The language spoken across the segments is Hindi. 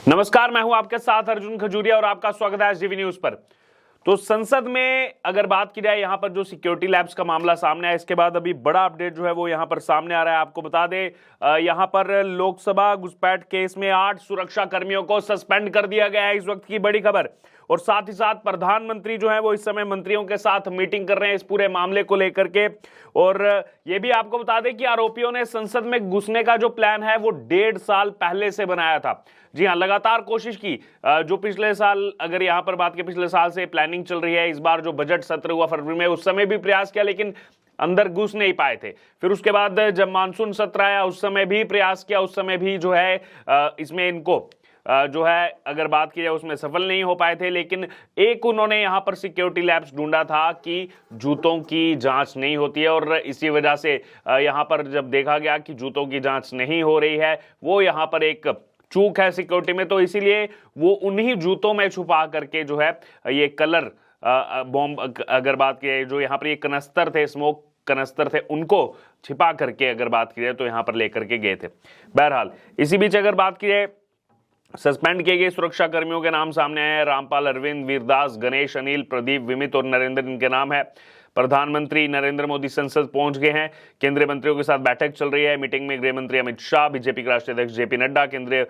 नमस्कार, मैं हूं आपके साथ अर्जुन खजूरिया और आपका स्वागत है एसडीवी न्यूज पर। तो संसद में अगर बात की जाए, यहां पर जो सिक्योरिटी लैब्स का मामला सामने आया, इसके बाद अभी बड़ा अपडेट जो है वो यहां पर सामने आ रहा है। आपको बता दें, यहां पर लोकसभा घुसपैठ केस में 8 सुरक्षा कर्मियों को सस्पेंड कर दिया गया है, इस वक्त की बड़ी खबर। और साथ ही साथ प्रधानमंत्री जो है वो इस समय मंत्रियों के साथ मीटिंग कर रहे हैं इस पूरे मामले को लेकर के। और ये भी आपको बता दें कि आरोपियों ने संसद में घुसने का जो प्लान है वो 1.5 साल पहले से बनाया था। जी हां, लगातार कोशिश की। जो पिछले साल, अगर यहां पर बात की, पिछले साल से प्लानिंग चल रही है। इस बार जो बजट सत्र हुआ फरवरी में, उस समय भी प्रयास किया लेकिन अंदर घुस नहीं पाए थे। फिर उसके बाद जब मानसून सत्र आया उस समय भी प्रयास किया, उस समय भी जो है इसमें इनको जो है अगर बात की जाए उसमें सफल नहीं हो पाए थे। लेकिन एक उन्होंने यहां पर सिक्योरिटी लैब्स ढूंढा था कि जूतों की जांच नहीं होती है, और इसी वजह से यहां पर जब देखा गया कि जूतों की जांच नहीं हो रही है, वो यहां पर एक चूक है सिक्योरिटी में, तो इसीलिए वो उन्हीं जूतों में छुपा करके जो है ये कलर बॉम्ब, अगर बात की जाए जो यहाँ पर ये कनस्तर थे, स्मोक कनस्तर थे, उनको छिपा करके अगर बात की जाए तो यहाँ पर लेकर के गए थे। बहरहाल इसी बीच अगर बात की जाए, सस्पेंड किए गए सुरक्षा कर्मियों के नाम सामने आए हैं। रामपाल, अरविंद, वीरदास, गणेश, अनिल, प्रदीप, विमित और नरेंद्र इनके नाम है। प्रधानमंत्री नरेंद्र मोदी संसद पहुंच गए हैं। केंद्रीय मंत्रियों के साथ बैठक चल रही है। मीटिंग में गृह मंत्री अमित शाह, बीजेपी के राष्ट्रीय अध्यक्ष जेपी नड्डा, केंद्रीय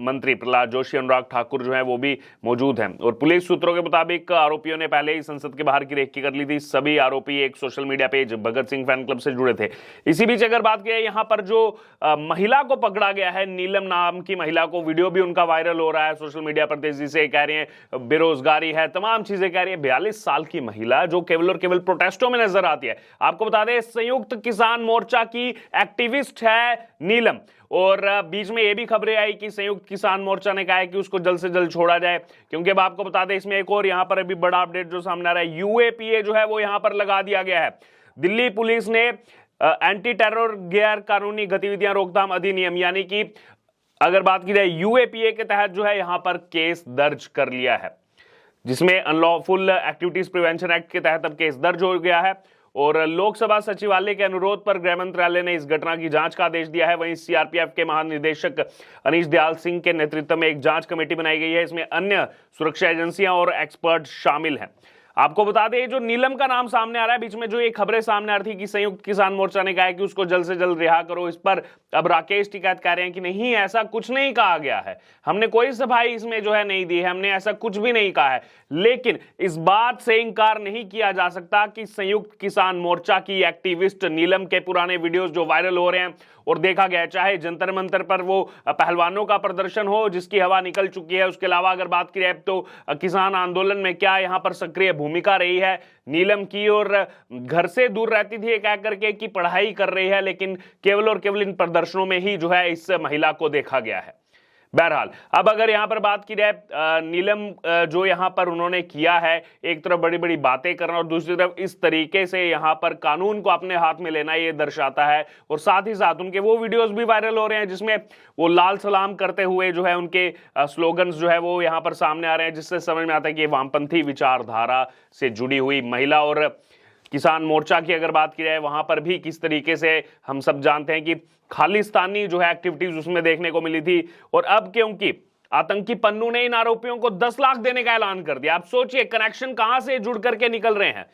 मंत्री प्रहलाद जोशी, अनुराग ठाकुर जो है वो भी मौजूद हैं। और पुलिस सूत्रों के मुताबिक आरोपियों ने पहले ही संसद के बाहर की रेकी कर ली थी। सभी आरोपी एक social media page Bhagat Singh fan club से जुड़े थे। इसी बीच अगर बात की, यहाँ पर जो महिला को पकड़ा गया है, नीलम नाम की महिला को, वीडियो भी उनका वायरल हो रहा है सोशल मीडिया पर तेजी से। कह रही है बेरोजगारी है, तमाम चीजें कह रही है। 42 साल की महिला जो केवल और केवल प्रोटेस्टों में नजर आती है। आपको बता दें, संयुक्त किसान मोर्चा की एक्टिविस्ट है नीलम। और बीच में यह भी खबरें आई कि संयुक्त किसान मोर्चा ने कहा है कि उसको जल्द से जल्द छोड़ा जाए, क्योंकि अब आपको बता दें इसमें एक और यहां पर अभी बड़ा अपडेट जो सामने आ रहा है, यूएपीए जो है वो यहां पर लगा दिया गया है। दिल्ली पुलिस ने एंटी टेरर गैर कानूनी गतिविधियां रोकथाम अधिनियम यानी कि अगर बात की जाए यूएपीए के तहत जो है यहां पर केस दर्ज कर लिया है, जिसमें अनलॉफुल एक्टिविटीज प्रिवेंशन एक्ट के तहत अब केस दर्ज हो गया है। और लोकसभा सचिवालय के अनुरोध पर गृह मंत्रालय ने इस घटना की जांच का आदेश दिया है। वहीं सीआरपीएफ के महानिदेशक अनीश दयाल सिंह के नेतृत्व में एक जांच कमेटी बनाई गई है। इसमें अन्य सुरक्षा एजेंसियां और एक्सपर्ट शामिल हैं। आपको बता दें, जो नीलम का नाम सामने आ रहा है, बीच में जो ये खबरें सामने आ रही थी कि संयुक्त किसान मोर्चा ने कहा है कि उसको जल्द से जल्द रिहा करो, इस पर अब राकेश टिकैत कह रहे हैं कि नहीं, ऐसा कुछ नहीं कहा गया है, हमने कोई सफाई इसमें जो है नहीं दी है, हमने ऐसा कुछ भी नहीं कहा है। लेकिन इस बात से इंकार नहीं किया जा सकता कि संयुक्त किसान मोर्चा की एक्टिविस्ट नीलम के पुराने वीडियोस जो वायरल हो रहे हैं और देखा गया, चाहे जंतर मंतर पर वो पहलवानों का प्रदर्शन हो जिसकी हवा निकल चुकी है, उसके अलावा अगर बात की जाए तो किसान आंदोलन में क्या यहां पर सक्रिय भूमिका रही है नीलम की। और घर से दूर रहती थी कह करके कि पढ़ाई कर रही है, लेकिन केवल और केवल इन प्रदर्शनों में ही जो है इस महिला को देखा गया है। बहरहाल अब अगर यहां पर बात की जाए, नीलम जो यहां पर उन्होंने किया है, एक तरफ बड़ी बड़ी बातें करना और दूसरी तरफ इस तरीके से यहां पर कानून को अपने हाथ में लेना, ये दर्शाता है। और साथ ही साथ उनके वो वीडियोस भी वायरल हो रहे हैं जिसमें वो लाल सलाम करते हुए जो है उनके स्लोगन्स जो है वो यहां पर सामने आ रहे हैं, जिससे समझ में आता है कि वामपंथी विचारधारा से जुड़ी हुई महिला। और किसान मोर्चा की अगर बात की जाए, वहां पर भी किस तरीके से हम सब जानते हैं कि खालिस्तानी जो है एक्टिविटीज उसमें देखने को मिली थी। और अब क्योंकि आतंकी पन्नू ने इन आरोपियों को 10 लाख देने का ऐलान कर दिया, आप सोचिए कनेक्शन कहां से जुड़ करके निकल रहे हैं।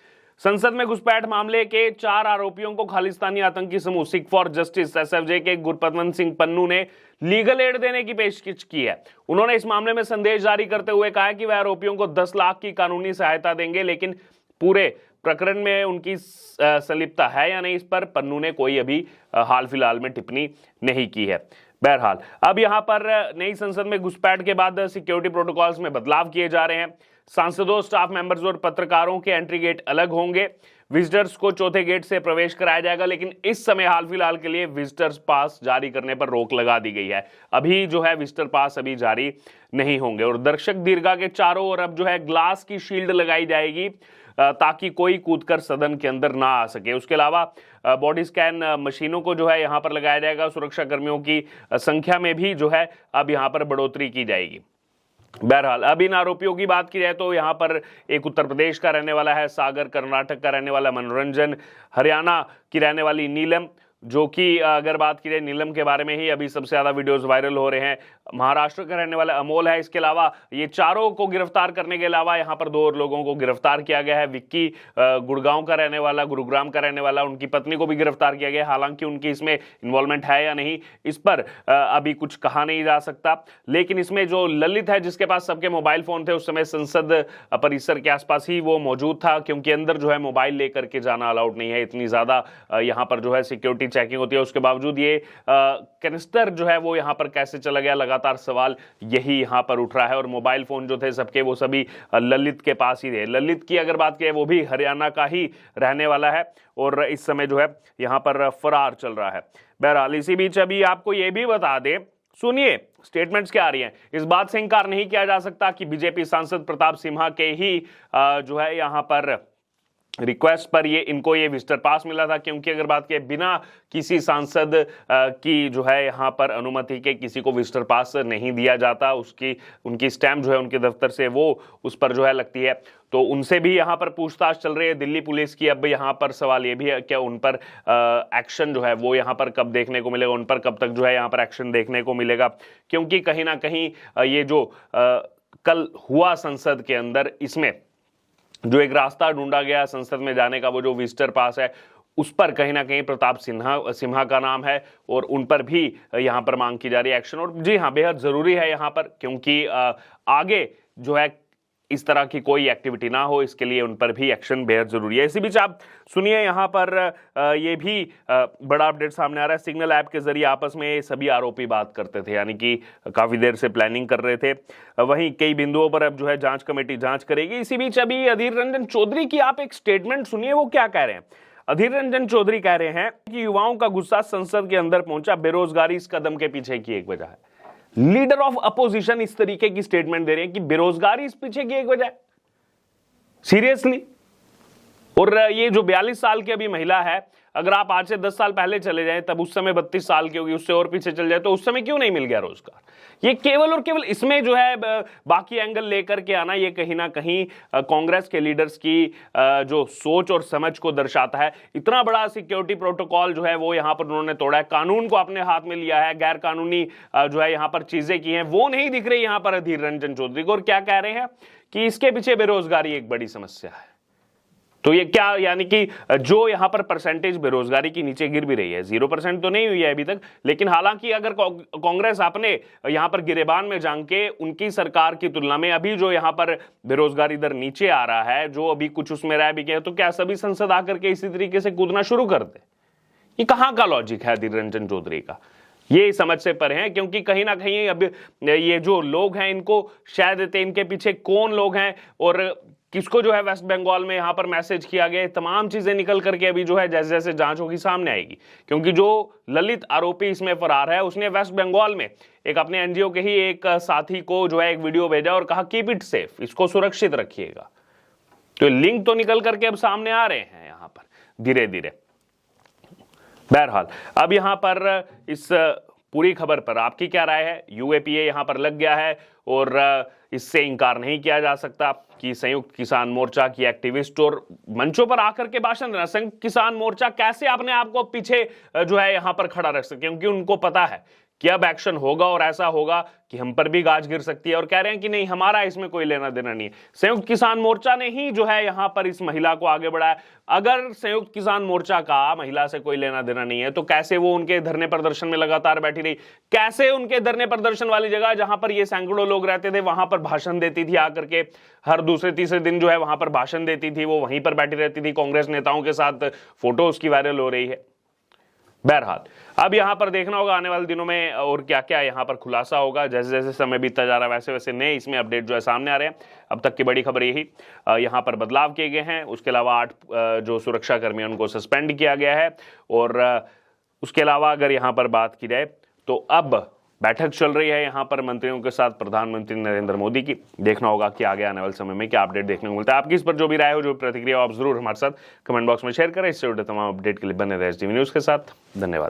संसद में घुसपैठ मामले के 4 आरोपियों को खालिस्तानी आतंकी समूह सिख फॉर जस्टिस एसएफजे के गुरपतवंत सिंह पन्नू ने लीगल एड देने की पेशकश की है। उन्होंने इस मामले में संदेश जारी करते हुए कहा कि वह आरोपियों को 10 लाख की कानूनी सहायता देंगे, लेकिन पूरे प्रकरण में उनकी संलिप्तता है या नहीं, इस पर पन्नू ने कोई अभी हाल फिलहाल में टिप्पणी नहीं की है। बहरहाल अब यहां पर नई संसद में घुसपैठ के बाद सिक्योरिटी प्रोटोकॉल्स में बदलाव किए जा रहे हैं। सांसदों, स्टाफ मेंबर्स और पत्रकारों के एंट्री गेट अलग होंगे। विजिटर्स को चौथे गेट से प्रवेश कराया जाएगा, लेकिन इस समय हाल फिलहाल के लिए विजिटर्स पास जारी करने पर रोक लगा दी गई है। अभी जो है विजिटर पास अभी जारी नहीं होंगे। और दर्शक दीर्घा के चारों ओर अब जो है ग्लास की शील्ड लगाई जाएगी ताकि कोई कूदकर सदन के अंदर ना आ सके। उसके अलावा बॉडी स्कैन मशीनों को जो है यहां पर लगाया जाएगा। सुरक्षा कर्मियों की संख्या में भी जो है अब यहां पर बढ़ोतरी की जाएगी। बहरहाल अब इन आरोपियों की बात की जाए तो यहां पर एक उत्तर प्रदेश का रहने वाला है सागर, कर्नाटक का रहने वाला मनोरंजन, हरियाणा की रहने वाली नीलम, जो कि अगर बात की जाए नीलम के बारे में ही अभी सबसे ज्यादा वीडियोस वायरल हो रहे हैं। महाराष्ट्र का रहने वाला अमोल है, इसके अलावा ये चारों को गिरफ्तार करने के अलावा यहाँ पर 2 और लोगों को गिरफ्तार किया गया है। विक्की गुड़गांव का रहने वाला, गुरुग्राम का रहने वाला, उनकी पत्नी को भी गिरफ्तार किया गया। हालांकि उनकी इसमें इन्वॉल्वमेंट है या नहीं, इस पर अभी कुछ कहा नहीं जा सकता। लेकिन इसमें जो ललित है, जिसके पास सबके मोबाइल फोन थे, उस समय संसद परिसर के आसपास ही वो मौजूद था, क्योंकि अंदर जो है मोबाइल लेकर के जाना अलाउड नहीं है। इतनी ज्यादा यहाँ पर जो है सिक्योरिटी चेकिंग होती है, उसके बावजूद ये कैनिस्टर जो है वो यहाँ पर कैसे चला गया, लगातार सवाल यही यहाँ पर उठ रहा है। और मोबाइल फोन जो थे सबके, वो सभी ललित के पास ही थे। ललित की अगर बात करें, वो भी हरियाणा का ही रहने वाला है और इस समय जो है यहाँ पर फरार चल रहा है। बहरहाल इसी बीच अभी आपको ये भी बता दें, सुनिए स्टेटमेंट्स क्या आ रही हैं। इस बात से इंकार नहीं किया जा सकता कि बीजेपी सांसद प्रताप सिन्हा के ही जो है यहाँ पर रिक्वेस्ट पर इनको ये विजिटर पास मिला था, क्योंकि अगर बात करें बिना किसी सांसद की जो है यहाँ पर अनुमति के किसी को विजिटर पास नहीं दिया जाता। उनकी स्टैम्प जो है उनके दफ्तर से वो उस पर जो है लगती है। तो उनसे भी यहाँ पर पूछताछ चल रही है दिल्ली पुलिस की। अब यहाँ पर सवाल ये भी है, क्या उन पर एक्शन जो है वो यहाँ पर कब देखने को मिलेगा, उन पर कब तक जो है यहाँ पर एक्शन देखने को मिलेगा। क्योंकि कहीं ना कहीं ये जो कल हुआ संसद के अंदर, इसमें जो एक रास्ता ढूंढा गया संसद में जाने का, वो जो विजिटर पास है, उस पर कहीं ना कहीं प्रताप सिन्हा का नाम है और उन पर भी यहां पर मांग की जा रही है एक्शन। और जी हाँ, बेहद जरूरी है यहां पर, क्योंकि आगे जो है इस तरह की कोई एक्टिविटी ना हो, इसके लिए उन पर भी एक्शन बेहद जरूरी है। इसी बीच आप सुनिए यहाँ पर ये भी बड़ा अपडेट सामने आ रहा है। सिग्नल ऐप के जरिए आपस में सभी आरोपी बात करते थे, यानी कि काफी देर से प्लानिंग कर रहे थे। वहीं कई बिंदुओं पर अब जो है जांच कमेटी जांच करेगी। इसी बीच अभी अधीर रंजन चौधरी की आप एक स्टेटमेंट सुनिए, वो क्या कह रहे हैं। अधीर रंजन चौधरी कह रहे हैं कि युवाओं का गुस्सा संसद के अंदर पहुंचा, बेरोजगारी इस कदम के पीछे की एक वजह है। लीडर ऑफ अपोजिशन इस तरीके की स्टेटमेंट दे रहे हैं कि बेरोजगारी इस पीछे की एक वजह है। सीरियसली? और ये जो 42 साल की अभी महिला है, अगर आप आज से 10 साल पहले चले जाएं, तब उस समय 32 साल की होगी, उससे और पीछे चल जाए तो उस समय क्यों नहीं मिल गया रोजगार। ये केवल और केवल इसमें जो है बाकी एंगल लेकर के आना, ये कहीं ना कहीं कांग्रेस के लीडर्स की जो सोच और समझ को दर्शाता है। इतना बड़ा सिक्योरिटी प्रोटोकॉल जो है वो यहां पर उन्होंने तोड़ा है, कानून को अपने हाथ में लिया है, गैर कानूनी जो है यहां पर चीजें की हैं, वो नहीं दिख रही यहां पर अधीर रंजन चौधरी को। और क्या कह रहे हैं कि इसके पीछे बेरोजगारी एक बड़ी समस्या है। तो ये क्या, यानी कि जो यहां पर परसेंटेज बेरोजगारी की नीचे गिर भी रही है, 0% तो नहीं हुई है अभी तक, लेकिन हालांकि अगर कांग्रेस अपने यहां पर गिरेबान में जान के उनकी सरकार की तुलना में अभी जो यहां पर बेरोजगारी दर नीचे आ रहा है, जो अभी कुछ उसमें रह भी गया, तो क्या सभी संसद आकर के इसी तरीके से कूदना शुरू कर दे? ये कहां का लॉजिक है अधीर रंजन चौधरी का? ये समझ से परे हैं, क्योंकि कहीं ना कहीं अब ये जो लोग हैं, इनको शायद इनके पीछे कौन लोग हैं और किसको जो है वेस्ट बंगाल में यहां पर मैसेज किया गया, तमाम चीजें निकल करके अभी जो है जैसे जैसे जांच होगी सामने आएगी। क्योंकि जो ललित आरोपी इसमें फरार है, उसने वेस्ट बंगाल में एक अपने एनजीओ के ही एक साथी को जो है एक वीडियो भेजा और कहा कीप इट सेफ, इसको सुरक्षित रखिएगा। तो लिंक तो निकल करके अब सामने आ रहे हैं यहां पर धीरे धीरे। बहरहाल अब यहां पर इस पूरी खबर पर आपकी क्या राय है? यूएपीए यहां पर लग गया है और इससे इंकार नहीं किया जा सकता कि संयुक्त किसान मोर्चा की एक्टिविस्ट और मंचों पर आकर के भाषण देना, संयुक्त किसान मोर्चा कैसे अपने आप को पीछे जो है यहां पर खड़ा रख सकते, क्योंकि उनको पता है कि अब एक्शन होगा और ऐसा होगा कि हम पर भी गाज गिर सकती है। और कह रहे हैं कि नहीं, हमारा इसमें कोई लेना देना नहीं है। संयुक्त किसान मोर्चा ने ही जो है यहां पर इस महिला को आगे बढ़ाया। अगर संयुक्त किसान मोर्चा का महिला से कोई लेना देना नहीं है, तो कैसे वो उनके धरने प्रदर्शन में लगातार बैठी रही? कैसे उनके धरने प्रदर्शन वाली जगह जहां पर ये सैकड़ों लोग रहते थे, वहां पर भाषण देती थी आकर के, हर दूसरे तीसरे दिन जो है वहां पर भाषण देती थी, वो वहीं पर बैठी रहती थी, कांग्रेस नेताओं के साथ फोटो उसकी वायरल हो रही है। बहरहाल अब यहां पर देखना होगा आने वाले दिनों में और क्या क्या यहां पर खुलासा होगा। जैसे जैसे समय बीतता जा रहा है, वैसे वैसे नए इसमें अपडेट जो है सामने आ रहे हैं। अब तक की बड़ी खबर यही, यहां पर बदलाव किए गए हैं। उसके अलावा 8 जो सुरक्षा कर्मी उनको सस्पेंड किया गया है। और उसके अलावा अगर यहां पर बात की जाए तो अब बैठक चल रही है यहां पर मंत्रियों के साथ प्रधानमंत्री नरेंद्र मोदी की। देखना होगा कि आगे आने वाले समय में क्या अपडेट देखने को मिलता है। आपकी इस पर जो भी राय हो, जो प्रतिक्रिया हो, आप जरूर हमारे साथ कमेंट बॉक्स में शेयर करें। इससे जुड़े तमाम अपडेट के लिए बने रहे एसडीवी न्यूज के साथ। धन्यवाद।